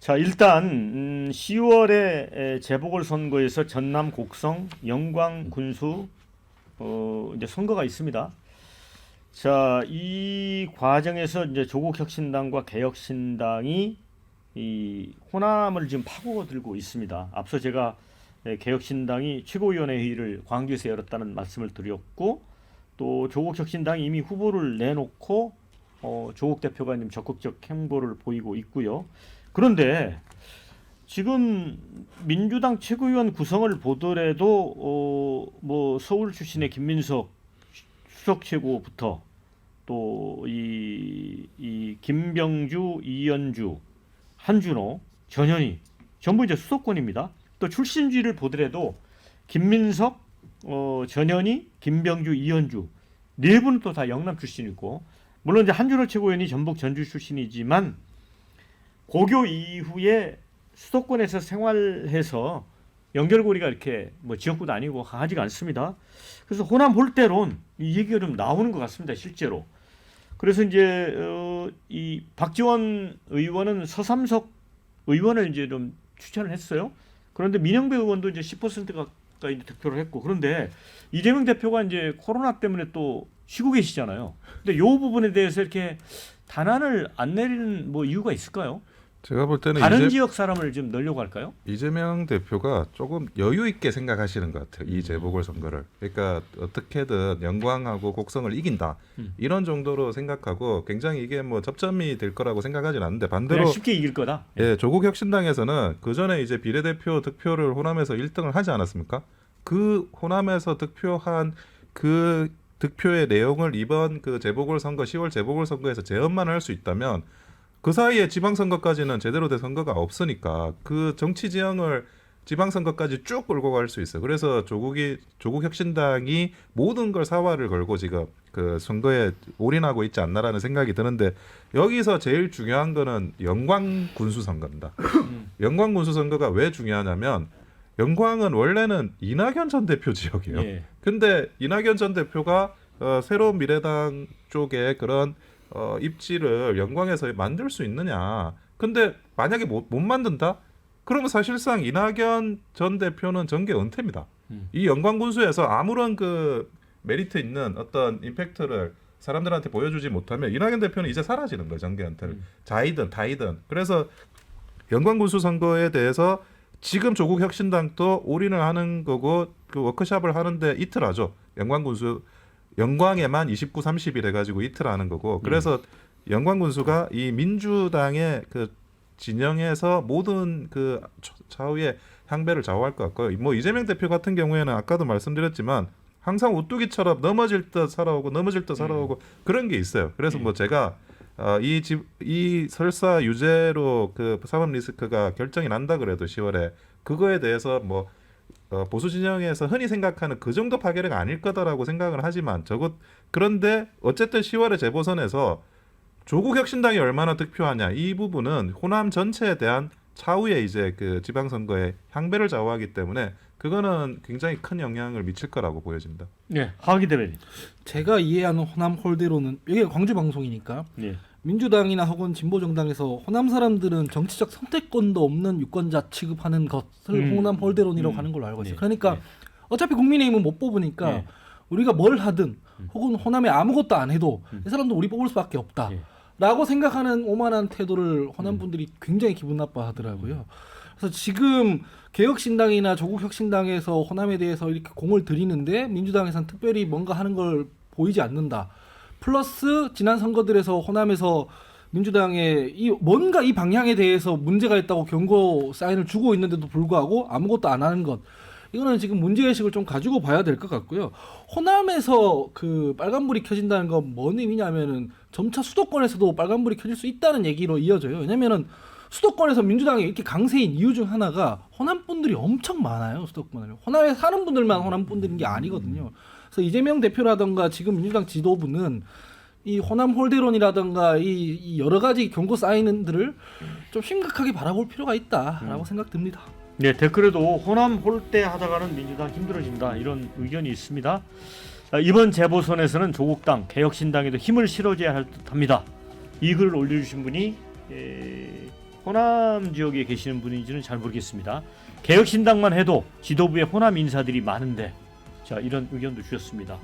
자, 일단 10월에 재보궐선거에서 전남 곡성, 영광 군수 이제 선거가 있습니다. 자, 이 과정에서 이제 조국혁신당과 개혁신당이 이 호남을 지금 파고들고 있습니다. 앞서 제가 개혁신당이 최고위원회 회의를 광주에서 열었다는 말씀을 드렸고, 또 조국혁신당이 이미 후보를 내놓고 조국 대표가 지금 적극적 행보를 보이고 있고요. 그런데 지금 민주당 최고위원 구성을 보더라도 뭐 서울 출신의 김민석 수석 최고부터 또 이 김병주, 이현주, 한준호, 전현희 전부 이제 수도권입니다. 또 출신지를 보더라도 김민석, 전현희, 김병주, 이현주 네 분은 또 다 영남 출신이고, 물론 이제 한준호 최고위원이 전북 전주 출신이지만 고교 이후에 수도권에서 생활해서 연결고리가 이렇게 뭐 지역구도 아니고 강하지가 않습니다. 그래서 호남 홀대론 이 얘기가 좀 나오는 것 같습니다, 실제로. 그래서 이제 이 박지원 의원은 서삼석 의원을 이제 좀 추천을 했어요. 그런데 민영배 의원도 이제 10% 가까이 득표를 했고, 그런데 이재명 대표가 이제 코로나 때문에 또 쉬고 계시잖아요. 근데 이 부분에 대해서 이렇게 단안을 안 내리는 뭐 이유가 있을까요? 제가 볼 때는 다른 지역 사람을 좀 넣으려고 할까요? 이재명 대표가 조금 여유 있게 생각하시는 것 같아요. 이 재보궐선거를. 그러니까 어떻게든 영광하고 곡성을 이긴다. 이런 정도로 생각하고 굉장히 이게 뭐 접점이 될 거라고 생각하지는 않는데, 반대로 쉽게 이길 거다. 예, 조국혁신당에서는 그 전에 이제 비례대표 득표를 호남에서 1등을 하지 않았습니까? 그 호남에서 득표한 그 득표의 내용을 이번 그 재보궐선거 10월 재보궐선거에서 재현만 할 수 있다면, 그 사이에 지방선거까지는 제대로 된 선거가 없으니까 그 정치 지형을 지방선거까지 쭉 끌고 갈 수 있어요. 그래서 조국혁신당이 모든 걸 사활을 걸고 지금 그 선거에 올인하고 있지 않나라는 생각이 드는데, 여기서 제일 중요한 거는 영광 군수 선거입니다. 영광 군수 선거가 왜 중요하냐면, 영광은 원래는 이낙연 전 대표 지역이에요. 예. 근데 이낙연 전 대표가 새로운 미래당 쪽에 그런 입지를 영광에서 만들 수 있느냐. 근데 만약에 못 만든다? 그러면 사실상 이낙연 전 대표는 정계 은퇴입니다. 이 영광 군수에서 아무런 그 메리트 있는 어떤 임팩트를 사람들한테 보여주지 못하면 이낙연 대표는 이제 사라지는 거예요, 정계 은퇴를. 자이든 타이든. 그래서 영광 군수 선거에 대해서 지금 조국혁신당도 올인을 하는 거고, 그 워크숍을 하는데 이틀 하죠. 영광 군수 영광에만 29, 30일 해가지고 이틀 하는 거고, 그래서 영광 군수가 이 민주당의 그 진영에서 모든 그 차후의 향배를 좌우할 것 같고요. 뭐 이재명 대표 같은 경우에는 아까도 말씀드렸지만 항상 오뚜기처럼 넘어질 듯 살아오고 넘어질 듯 살아오고 그런 게 있어요. 그래서 뭐 제가 이 설사 유죄로 그 사법 리스크가 결정이 난다 그래도 10월에 그거에 대해서 뭐 보수 진영에서 흔히 생각하는 그 정도 파괴력은 아닐 거다라고 생각을 하지만, 그런데 어쨌든 10월에 재보선에서 조국혁신당이 얼마나 득표하냐, 이 부분은 호남 전체에 대한 차후에 이제 그 지방선거에 향배를 좌우하기 때문에 그거는 굉장히 큰 영향을 미칠 거라고 보여집니다. 네, 하기 대변인. 제가 이해하는 호남 홀대로는, 여기가 광주 방송이니까 네. 민주당이나 혹은 진보 정당에서 호남 사람들은 정치적 선택권도 없는 유권자 취급하는 것을 호남 홀대론이라고 하는 걸로 알고 있어요. 네. 그러니까 네. 어차피 국민의힘은 못 뽑으니까 네. 우리가 뭘 하든 혹은 호남에 아무것도 안 해도 이 사람도 우리 뽑을 수밖에 없다. 네. 라고 생각하는 오만한 태도를 호남 분들이 굉장히 기분 나빠하더라고요. 그래서 지금 개혁신당이나 조국혁신당에서 호남에 대해서 이렇게 공을 들이는데 민주당에서는 특별히 뭔가 하는 걸 보이지 않는다. 플러스 지난 선거들에서 호남에서 민주당의 뭔가 이 방향에 대해서 문제가 있다고 경고 사인을 주고 있는데도 불구하고 아무것도 안 하는 것. 이거는 지금 문제의식을 좀 가지고 봐야 될 것 같고요. 호남에서 그 빨간불이 켜진다는 건 뭔 의미냐면은 점차 수도권에서도 빨간불이 켜질 수 있다는 얘기로 이어져요. 왜냐면은 수도권에서 민주당이 이렇게 강세인 이유 중 하나가 호남 분들이 엄청 많아요. 수도권에. 호남에 사는 분들만 호남 분들인 게 아니거든요. 그래서 이재명 대표라든가 지금 민주당 지도부는 이 호남 홀대론이라든가 이 여러 가지 경고 사인들을 좀 심각하게 바라볼 필요가 있다라고 생각됩니다. 네, 댓글에도 호남 홀대하다가는 민주당 힘들어진다, 이런 의견이 있습니다. 이번 재보선에서는 조국당, 개혁신당에도 힘을 실어줘야 할 듯합니다. 이 글을 올려주신 분이 호남 지역에 계시는 분인지는 잘 모르겠습니다. 개혁신당만 해도 지도부에 호남 인사들이 많은데 자 이런 의견도 주셨습니다.